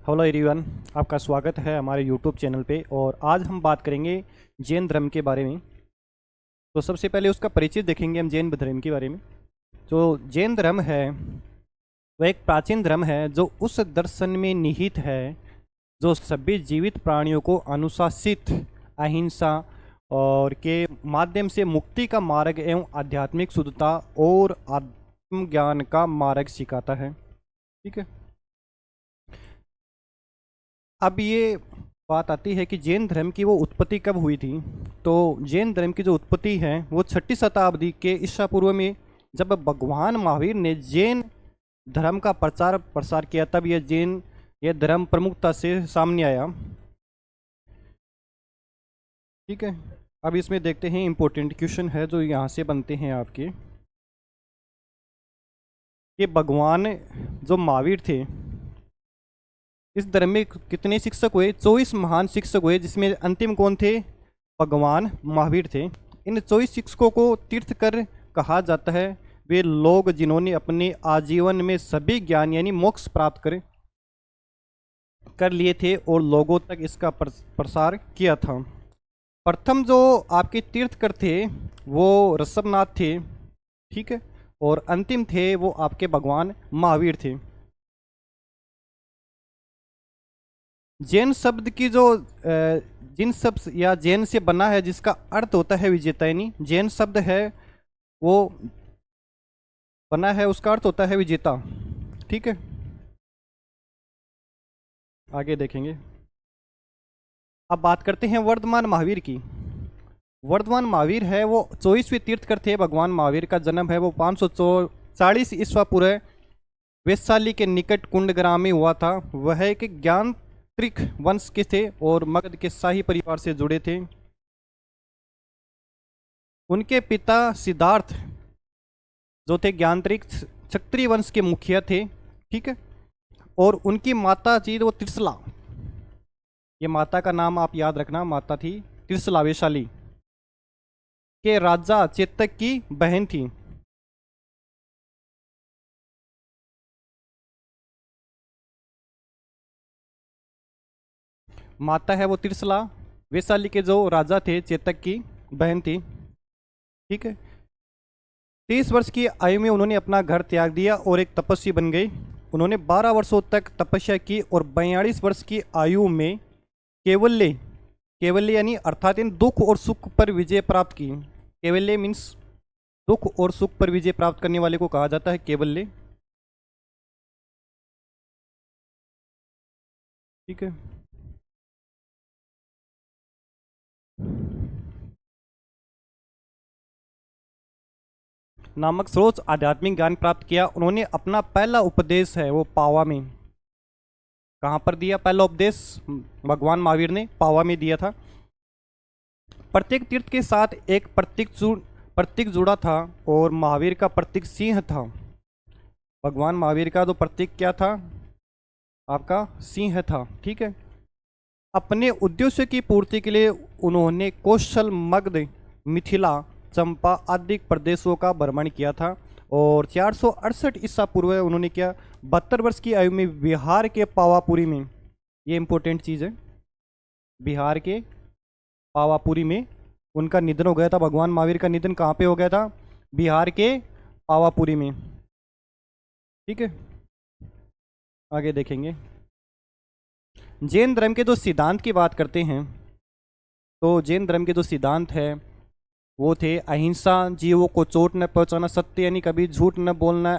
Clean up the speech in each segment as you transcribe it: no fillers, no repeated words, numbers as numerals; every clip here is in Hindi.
हेलो एवरीवन, आपका स्वागत है हमारे यूट्यूब चैनल पे। और आज हम बात करेंगे जैन धर्म के बारे में। तो सबसे पहले उसका परिचय देखेंगे हम जैन धर्म के बारे में। जो जैन धर्म है वह एक प्राचीन धर्म है जो उस दर्शन में निहित है जो सभी जीवित प्राणियों को अनुशासित, अहिंसा और के माध्यम से मुक्ति का मार्ग एवं आध्यात्मिक शुद्धता और आत्मज्ञान का मार्ग सिखाता है। ठीक है। अब ये बात आती है कि जैन धर्म की वो उत्पत्ति कब हुई थी। तो जैन धर्म की जो उत्पत्ति है वो 6ठी शताब्दी के ईसा पूर्व में, जब भगवान महावीर ने जैन धर्म का प्रचार प्रसार किया, तब यह धर्म प्रमुखता से सामने आया। ठीक है। अब इसमें देखते हैं, इंपॉर्टेंट क्वेश्चन है जो यहाँ से बनते हैं आपके, कि भगवान जो महावीर थे, इस धर्म में कितने शिक्षक हुए? 24 महान शिक्षक हुए, जिसमें अंतिम कौन थे? भगवान महावीर थे। इन 24 शिक्षकों को तीर्थकर कहा जाता है। वे लोग जिन्होंने अपने आजीवन में सभी ज्ञान यानी मोक्ष प्राप्त कर लिए थे और लोगों तक इसका प्रसार किया था। प्रथम जो आपके तीर्थकर थे वो ऋषभनाथ थे। ठीक है। और अंतिम थे वो आपके भगवान महावीर थे। जैन शब्द की जो जिन शब्द या जैन से बना है, जिसका अर्थ होता है विजेता, यानी जैन शब्द है वो बना है, उसका अर्थ होता है विजेता। ठीक है। आगे देखेंगे। अब बात करते हैं वर्धमान महावीर की। वर्धमान महावीर है वो 24वें तीर्थकर थे। भगवान महावीर का जन्म है वो 540 ईस्वा पूर्व वैशाली के निकट कुंडग्राम में हुआ था। वह एक ज्ञानत्रिक वंश के थे और मगध के शाही परिवार से जुड़े थे। उनके पिता सिद्धार्थ जो थे ज्ञानत्रिक क्षत्रिय वंश के मुखिया थे। ठीक है। और उनकी माता थी वो त्रिशला। ये माता का नाम आप याद रखना, माता थी त्रिशला, वैशाली के राजा चेतक की बहन थी। माता है वो त्रिशला, वैशाली के जो राजा थे चेतक की बहन थी। ठीक है। 30 वर्ष की आयु में उन्होंने अपना घर त्याग दिया और एक तपस्वी बन गए। उन्होंने 12 वर्षों तक तपस्या की और 42 वर्ष की आयु में केवल्य केवल्य यानी अर्थात इन दुख और सुख पर विजय प्राप्त की। केवल्य मीन्स दुख और सुख पर विजय प्राप्त करने वाले को कहा जाता है केवल्य। ठीक है। नामक स्रोत आध्यात्मिक ज्ञान प्राप्त किया। उन्होंने अपना पहला उपदेश है वो पावा में, कहाँ पर दिया? पहला उपदेश भगवान महावीर ने पावा में दिया था। प्रत्येक तीर्थ के साथ एक प्रतीक जुड़ा था और महावीर का प्रतीक सिंह था। भगवान महावीर का जो प्रतीक क्या था? आपका सिंह था। ठीक है। अपने उद्देश्य की पूर्ति के लिए उन्होंने कौशल, मगध, मिथिला, चंपा आदि प्रदेशों का भ्रमण किया था। और 468 ईसा पूर्व उन्होंने क्या 72 वर्ष की आयु में बिहार के पावापुरी में, ये इंपॉर्टेंट चीज़ है, बिहार के पावापुरी में उनका निधन हो गया था। भगवान महावीर का निधन कहाँ पे हो गया था? बिहार के पावापुरी में। ठीक है। आगे देखेंगे। जैन धर्म के जो सिद्धांत की बात करते हैं, तो जैन धर्म के जो सिद्धांत है वो थे अहिंसा, जीवों को चोट न पहुंचाना, सत्य यानी कभी झूठ न बोलना,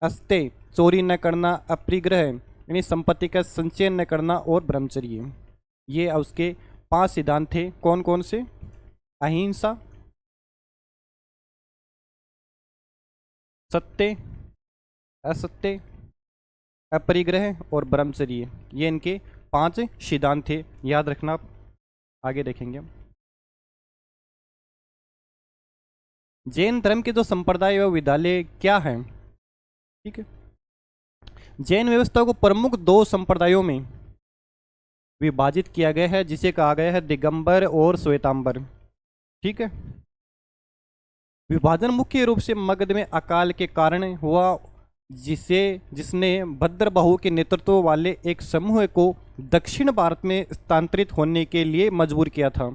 अस्त्य चोरी न करना, अपरिग्रह यानी संपत्ति का संचय न करना, और ब्रह्मचर्य। ये उसके 5 सिद्धांत थे। कौन कौन से? अहिंसा, सत्य, असत्य, अपरिग्रह और ब्रह्मचर्य। ये इनके 5 सिद्धांत थे, याद रखना आप। आगे देखेंगे। जैन धर्म के जो संप्रदाय व विद्यालय क्या हैं? ठीक है। जैन व्यवस्था को प्रमुख 2 संप्रदायों में विभाजित किया गया है, जिसे कहा गया है दिगंबर और श्वेतांबर। ठीक है। विभाजन मुख्य रूप से मगध में अकाल के कारण हुआ जिसने भद्रबाहु के नेतृत्व वाले एक समूह को दक्षिण भारत में स्थानांतरित होने के लिए मजबूर किया था।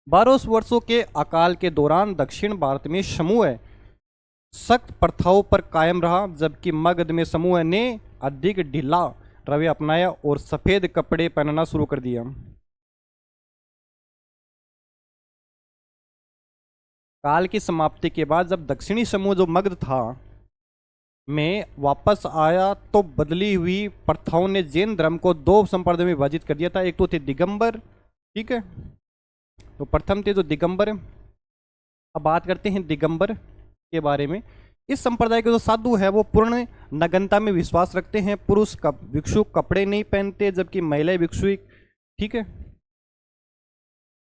12 वर्षों के अकाल के दौरान दक्षिण भारत में समूह सख्त प्रथाओं पर कायम रहा, जबकि मगध में समूह ने अधिक ढीला रवैया अपनाया और सफेद कपड़े पहनना शुरू कर दिया। काल की समाप्ति के बाद जब दक्षिणी समूह जो मगध था में वापस आया तो बदली हुई प्रथाओं ने जैन धर्म को दो संप्रदायों में विभाजित कर दिया था। एक तो थे दिगंबर, ठीक है, तो प्रथम थे जो दिगंबर। अब बात करते हैं दिगंबर के बारे में। इस संप्रदाय के जो साधु है वो पूर्ण नग्नता में विश्वास रखते हैं। पुरुष भिक्षु कपड़े नहीं पहनते, जबकि महिलाएं भिक्षु, ठीक है,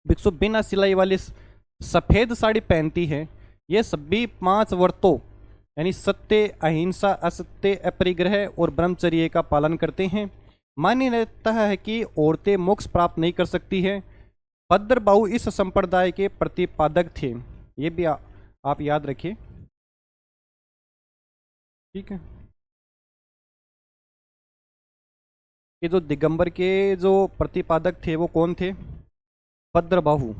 भिक्षु बिना सिलाई वाली सफेद साड़ी पहनती है। ये सभी 5 व्रतों यानी सत्य, अहिंसा, असत्य, अपरिग्रह और ब्रह्मचर्य का पालन करते हैं। मान्य रहता है कि औरतें मोक्ष प्राप्त नहीं कर सकती है। भद्रबाहु इस संप्रदाय के प्रतिपादक थे, ये भी आप याद रखिए, ठीक है। ये जो दिगंबर के जो प्रतिपादक थे वो कौन थे? भद्रबाहु।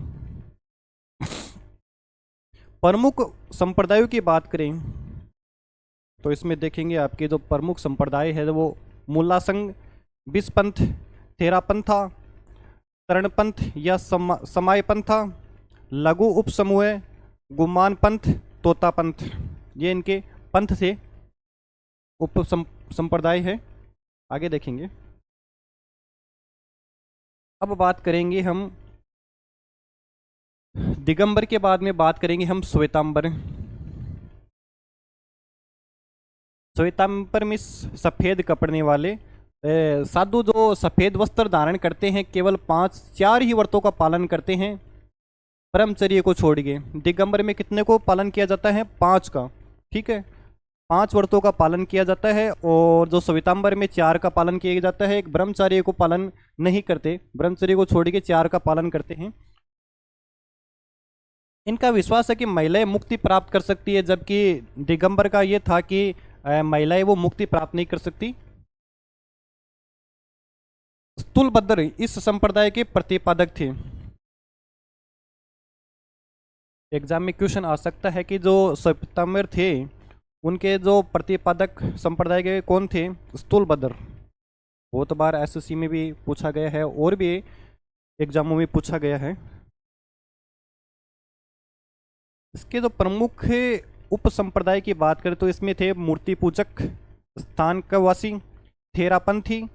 प्रमुख संप्रदायों की बात करें तो इसमें देखेंगे आपके जो प्रमुख संप्रदाय है वो मुल्ला संघ, बिस्पंथ, थेरापंथा, तरणपंथ या समाय पंथा, लघु उप समूह, गुमान पंथ, तोता पंथ, ये इनके पंथ थे, उप संप्रदाय है। आगे देखेंगे। अब बात करेंगे हम दिगंबर के बाद में बात करेंगे हम श्वेतांबर। श्वेतांबर में सफेद कपड़े वाले साधु जो सफेद वस्त्र धारण करते हैं, केवल 4 ही व्रतों का पालन करते हैं, ब्रह्मचर्य को छोड़ के। दिगंबर में कितने को पालन किया जाता है? 5 का, ठीक है, 5 व्रतों का पालन किया जाता है। और जो श्वेतांबर में 4 का पालन किया जाता है। एक ब्रह्मचर्य को पालन नहीं करते, ब्रह्मचर्य को छोड़ के 4 का पालन करते हैं। इनका विश्वास है कि महिलाएं मुक्ति प्राप्त कर सकती है, जबकि दिगंबर का ये था कि महिलाएं वो मुक्ति प्राप्त नहीं कर सकती। स्थूलभद्र इस संप्रदाय के प्रतिपादक थे। एग्जाम में क्वेश्चन आ सकता है कि जो श्वेतांबर थे उनके जो प्रतिपादक संप्रदाय के कौन थे? स्थूलभद्र। बहुत बार एसएससी में भी पूछा गया है और भी एग्जामों में पूछा गया है। इसके जो प्रमुख उप संप्रदाय की बात करें तो इसमें थे मूर्ति पूजक, स्थानकवासी, थेरापंथी।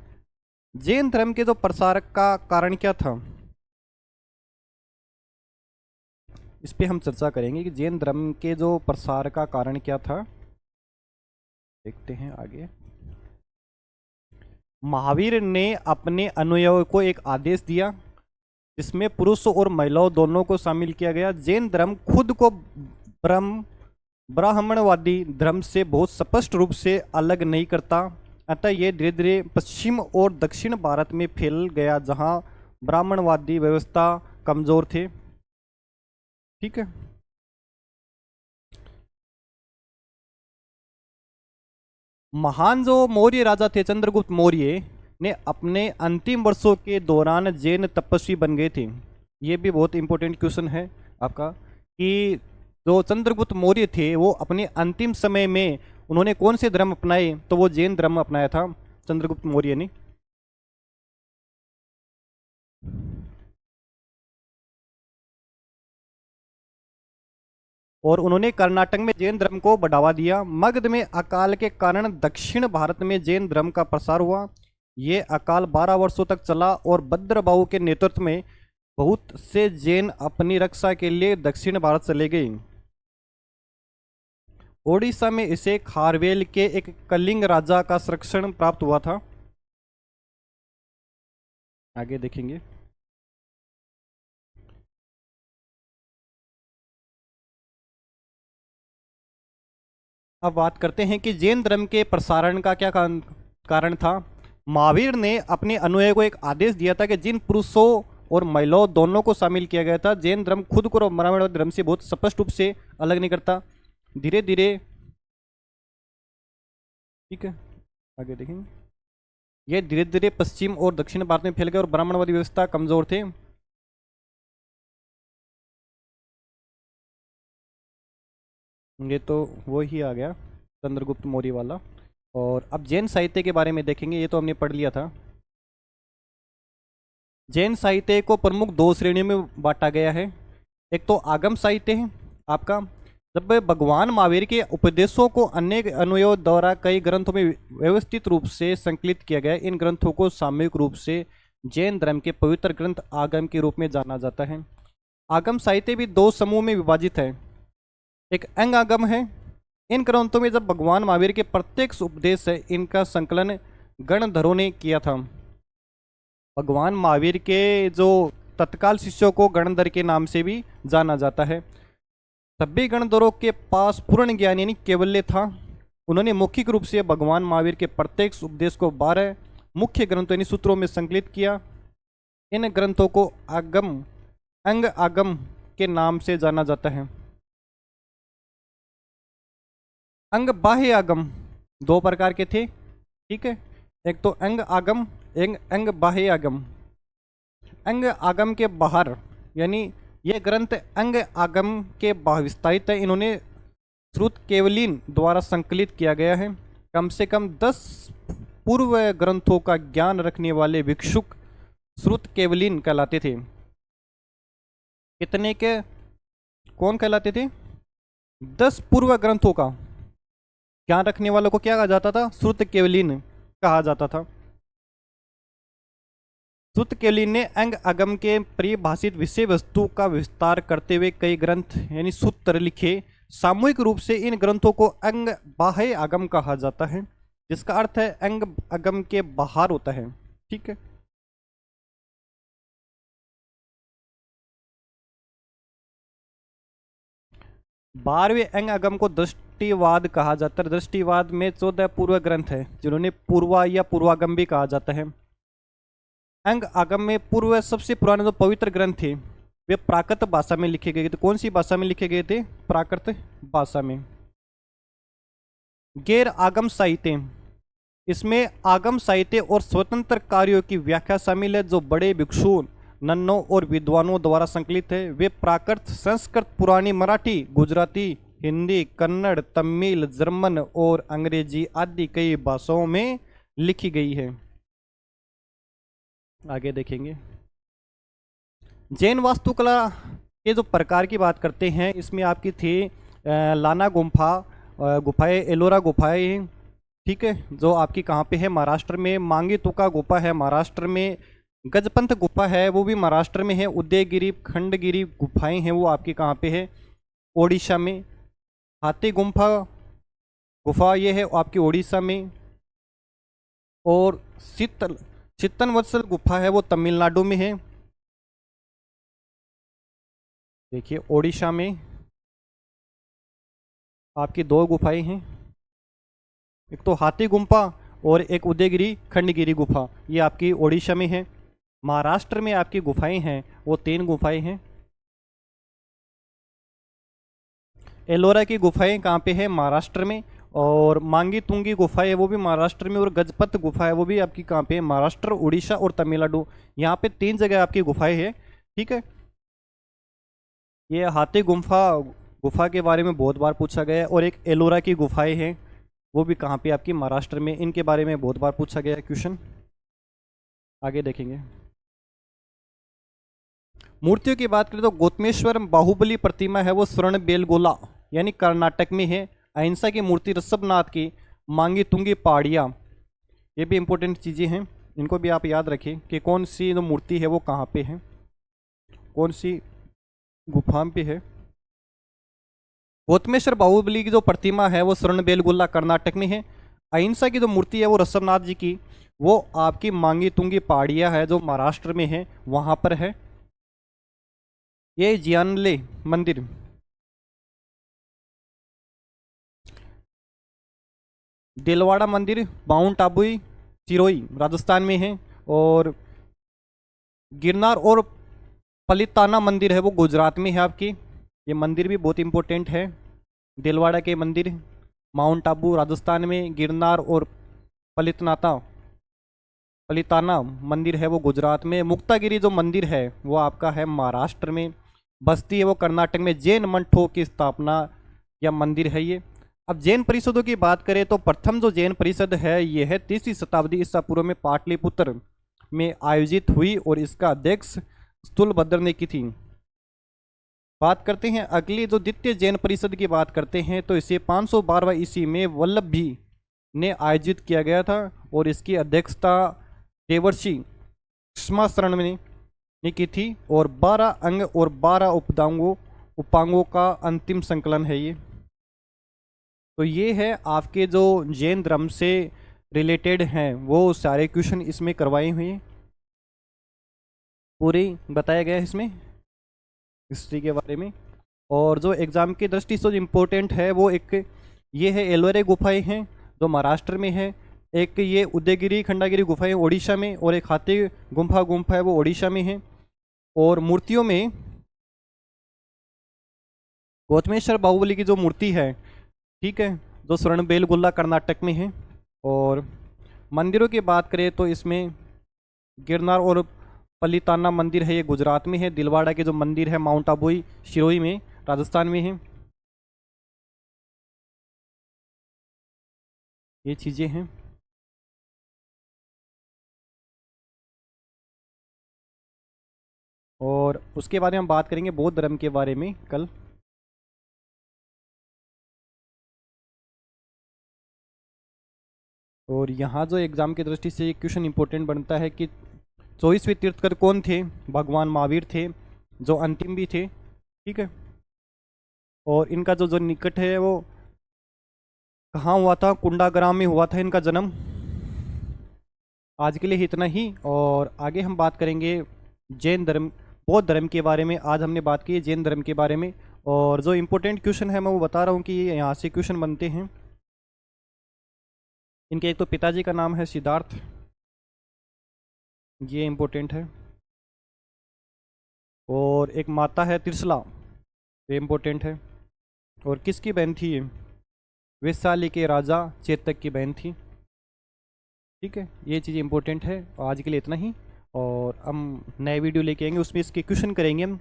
जैन धर्म के जो प्रसारक का कारण क्या था, इस पे हम चर्चा करेंगे कि जैन धर्म के जो प्रसार का कारण क्या था। देखते हैं आगे। महावीर ने अपने अनुयायियों को एक आदेश दिया जिसमें पुरुषों और महिलाओं दोनों को शामिल किया गया। जैन धर्म खुद को ब्राह्मणवादी धर्म से बहुत स्पष्ट रूप से अलग नहीं करता, अतः यह धीरे धीरे पश्चिम और दक्षिण भारत में फैल गया जहां ब्राह्मणवादी व्यवस्था कमजोर थे, ठीक है। महान जो मौर्य राजा थे चंद्रगुप्त मौर्य ने अपने अंतिम वर्षों के दौरान जैन तपस्वी बन गए थे। ये भी बहुत इंपॉर्टेंट क्वेश्चन है आपका कि जो चंद्रगुप्त मौर्य थे वो अपने अंतिम समय में उन्होंने कौन से धर्म अपनाए, तो वो जैन धर्म अपनाया था चंद्रगुप्त मौर्य ने। और उन्होंने कर्नाटक में जैन धर्म को बढ़ावा दिया। मगध में अकाल के कारण दक्षिण भारत में जैन धर्म का प्रसार हुआ। ये अकाल 12 वर्षों तक चला और भद्रबाहु के नेतृत्व में बहुत से जैन अपनी रक्षा के लिए दक्षिण भारत चले गए। ओडिशा में इसे खारवेल के एक कलिंग राजा का संरक्षण प्राप्त हुआ था। आगे देखेंगे। अब बात करते हैं कि जैन धर्म के प्रसारण का क्या कारण था। महावीर ने अपने अनुयायियों को एक आदेश दिया था कि जिन पुरुषों और महिलाओं दोनों को शामिल किया गया था, जैन धर्म खुद को ब्राह्मणवादी धर्म से बहुत स्पष्ट रूप से अलग नहीं करता। धीरे धीरे ठीक है, आगे देखेंगे। ये धीरे धीरे पश्चिम और दक्षिण भारत में फैल गए और ब्राह्मणवादी व्यवस्था कमजोर थे। ये तो वो ही आ गया चंद्रगुप्त मौर्य वाला। और अब जैन साहित्य के बारे में देखेंगे, ये तो हमने पढ़ लिया था। जैन साहित्य को प्रमुख दो श्रेणियों में बांटा गया है। एक तो आगम साहित्य है आपका, जब भगवान महावीर के उपदेशों को अनेक अनुयायियों द्वारा कई ग्रंथों में व्यवस्थित रूप से संकलित किया गया। इन ग्रंथों को सामूहिक रूप से जैन धर्म के पवित्र ग्रंथ आगम के रूप में जाना जाता है। आगम साहित्य भी दो समूह में विभाजित है। एक अंग आगम है। इन ग्रंथों में जब भगवान महावीर के प्रत्येक उपदेश है, इनका संकलन गणधरों ने किया था। भगवान महावीर के जो तत्काल शिष्यों को गणधर के नाम से भी जाना जाता है। सभी गणधरों के पास पूर्ण ज्ञान यानी कैवल्य था। उन्होंने मौखिक रूप से भगवान महावीर के प्रत्येक उपदेश को 12 मुख्य ग्रंथों यानी सूत्रों में संकलित किया। इन ग्रंथों को आगम अंग आगम के नाम से जाना जाता है। अंग बाह्य आगम दो प्रकार के थे, ठीक है। एक तो अंग आगम, एक अंग बाह्य आगम। अंग आगम के बाहर यानी ये ग्रंथ अंग आगम के बाहर विस्तारित है। इन्होंने श्रुत केवलिन द्वारा संकलित किया गया है। कम से कम 10 पूर्व ग्रंथों का ज्ञान रखने वाले भिक्षुक श्रुत केवलिन कहलाते थे। कितने के कौन कहलाते थे? 10 पूर्व ग्रंथों का ज्ञान रखने वालों को क्या कहा जाता था? श्रुत केवलिन कहा जाता था। श्रुत केवलिन ने अंग आगम के परिभाषित विषय वस्तु का विस्तार करते हुए कई ग्रंथ यानी सूत्र लिखे। सामूहिक रूप से इन ग्रंथों को अंग बाह्य आगम कहा जाता है, जिसका अर्थ है अंग आगम के बाहर होता है, ठीक है। बारहवें अंग आगम को दृष्टिवाद कहा जाता है। दृष्टिवाद में 14 पूर्व ग्रंथ है, जिन्होंने पूर्वा या पूर्वागम भी कहा जाता है। अंग आगम में पूर्व सबसे पुराने जो पवित्र ग्रंथ थे वे प्राकृत भाषा में लिखे गए थे। कौन सी भाषा में लिखे गए थे? प्राकृत भाषा में। गैर आगम साहित्य, इसमें आगम साहित्य और स्वतंत्र कार्यों की व्याख्या शामिल है, जो बड़े भिक्षुओं, नन्नों और विद्वानों द्वारा संकलित है। वे प्राकृत, संस्कृत, पुरानी, मराठी, गुजराती, हिंदी, कन्नड़, तमिल, जर्मन और अंग्रेजी आदि कई भाषाओं में लिखी गई है। आगे देखेंगे। जैन वास्तुकला के जो प्रकार की बात करते हैं, इसमें आपकी थी लाना गुफाएं, एलोरा गुफाएं, ठीक है, जो आपकी कहाँ पे है? महाराष्ट्र में। मांगी तुका गुफा है महाराष्ट्र में। गजपंथ गुफा है, वो भी महाराष्ट्र में है। उदयगिरी, खंडगिरी गुफाएं हैं, वो आपकी कहाँ पे है? ओडिशा में। हाथी गुफा ये है आपकी ओडिशा में। और चित्तनवत्सल गुफा है, वो तमिलनाडु में है। देखिए ओडिशा में आपकी 2 गुफाएं हैं, एक तो हाथी गुफा और एक उदयगिरी खंडगिरी गुफा, ये आपकी ओडिशा में है। महाराष्ट्र में आपकी गुफाएं हैं, वो 3 गुफाएं हैं। एलोरा की गुफाएं कहाँ पे है? महाराष्ट्र में। और मांगी तुंगी गुफा है, वो भी महाराष्ट्र में। और गजपत गुफा है, वो भी आपकी कहाँ पे है? महाराष्ट्र, उड़ीसा और तमिलनाडु। यहाँ पे 3 जगह आपकी गुफाएं हैं, ठीक है। ये हाथी गुफा के बारे में बहुत बार पूछा गया है। और एक एलोरा की गुफाएं हैं, वो भी कहाँ पे? आपकी महाराष्ट्र में। इनके बारे में बहुत बार पूछा गया है क्वेश्चन। आगे देखेंगे। मूर्तियों की बात करें तो गौतमेश्वर बाहुबली प्रतिमा है, वो स्वर्ण बेलगोला यानी कर्नाटक में है। अहिंसा की मूर्ति ऋषभनाथ की मांगी तुंगी पहाड़ियाँ, ये भी इंपॉर्टेंट चीज़ें हैं, इनको भी आप याद रखें कि कौन सी जो मूर्ति है वो कहाँ पे है, कौन सी गुफा पे है। गौतमेश्वर बाहुबली की जो प्रतिमा है वो स्वर्ण बेलगोला कर्नाटक में है। अहिंसा की जो मूर्ति है वो ऋषभनाथ जी की, वो आपकी मांगी तुंगी पहाड़ियाँ है, जो महाराष्ट्र में है, वहाँ पर है। ये जियानले मंदिर, दिलवाड़ा मंदिर माउंट आबू सिरोही राजस्थान में है। और गिरनार और पलिताना मंदिर है, वो गुजरात में है आपकी। ये मंदिर भी बहुत इंपॉर्टेंट है, दिलवाड़ा के मंदिर। माउंट आबू राजस्थान में, गिरनार और पलितनाता पलिताना मंदिर है वो गुजरात में, मुक्तागिरी जो मंदिर है वो आपका है महाराष्ट्र में, बस्ती है वो कर्नाटक में। जैन मठों की स्थापना या मंदिर है ये। अब जैन परिषदों की बात करें तो प्रथम जो जैन परिषद है ये है 3वीं शताब्दी ईसा पूर्व में पाटलिपुत्र में आयोजित हुई और इसका अध्यक्ष स्थूलभद्र ने की थी। बात करते हैं अगली जो द्वितीय जैन परिषद की बात करते हैं तो इसे 512 ईस्वी में वल्लभी ने आयोजित किया गया था और इसकी अध्यक्षता देवर्षि शर्मा ने की थी और 12 अंग और 12 उपांगों का अंतिम संकलन है ये। तो ये है आपके जो जैन धर्म से रिलेटेड हैं वो सारे क्वेश्चन इसमें करवाए हुए हैं, पूरी बताया गया है इसमें हिस्ट्री के बारे में। और जो एग्ज़ाम की दृष्टि से जो इम्पोर्टेंट है वो एक ये है एलोरे गुफाएं हैं जो महाराष्ट्र में है, एक ये उदयगिरी खंडागिरी गुफाएं ओडिशा में, और एक हाथी गुम्फा है वो ओडिशा में है। और मूर्तियों में गौतमेश्वर बाहुबली की जो मूर्ति है, ठीक है, जो स्वर्ण बेलगुल्ला कर्नाटक में है। और मंदिरों की बात करें तो इसमें गिरनार और पलिताना मंदिर है ये गुजरात में है, दिलवाड़ा के जो मंदिर है माउंट आबू शिरोई में राजस्थान में है। ये चीज़ें हैं। और उसके बारे में हम बात करेंगे बौद्ध धर्म के बारे में कल। और यहाँ जो एग्ज़ाम की दृष्टि से एक क्वेश्चन इंपॉर्टेंट बनता है कि 24वें तीर्थकर कौन थे? भगवान महावीर थे जो अंतिम भी थे, ठीक है। और इनका जो जो निकट है वो कहाँ हुआ था? कुंडाग्राम में हुआ था इनका जन्म। आज के लिए इतना ही, और आगे हम बात करेंगे जैन धर्म बौद्ध धर्म के बारे में। आज हमने बात की है जैन धर्म के बारे में, और जो इम्पोर्टेंट क्वेश्चन है मैं वो बता रहा हूँ कि यहाँ से क्वेश्चन बनते हैं। इनके एक तो पिताजी का नाम है सिद्धार्थ, ये इम्पोर्टेंट है, और एक माता है त्रिशला, ये इम्पोर्टेंट है। और किसकी बहन थी ये? वैशाली के राजा चेतक की बहन थी, ठीक है। ये चीज़ इंपॉर्टेंट है। आज के लिए इतना ही, और हम नए वीडियो लेके आएंगे, उसमें इसके क्वेश्चन करेंगे हम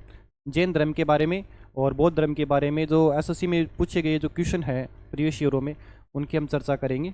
जैन धर्म के बारे में और बौद्ध धर्म के बारे में। जो एसएससी में पूछे गए जो क्वेश्चन है प्रीवियस ईयरों में, उनकी हम चर्चा करेंगे।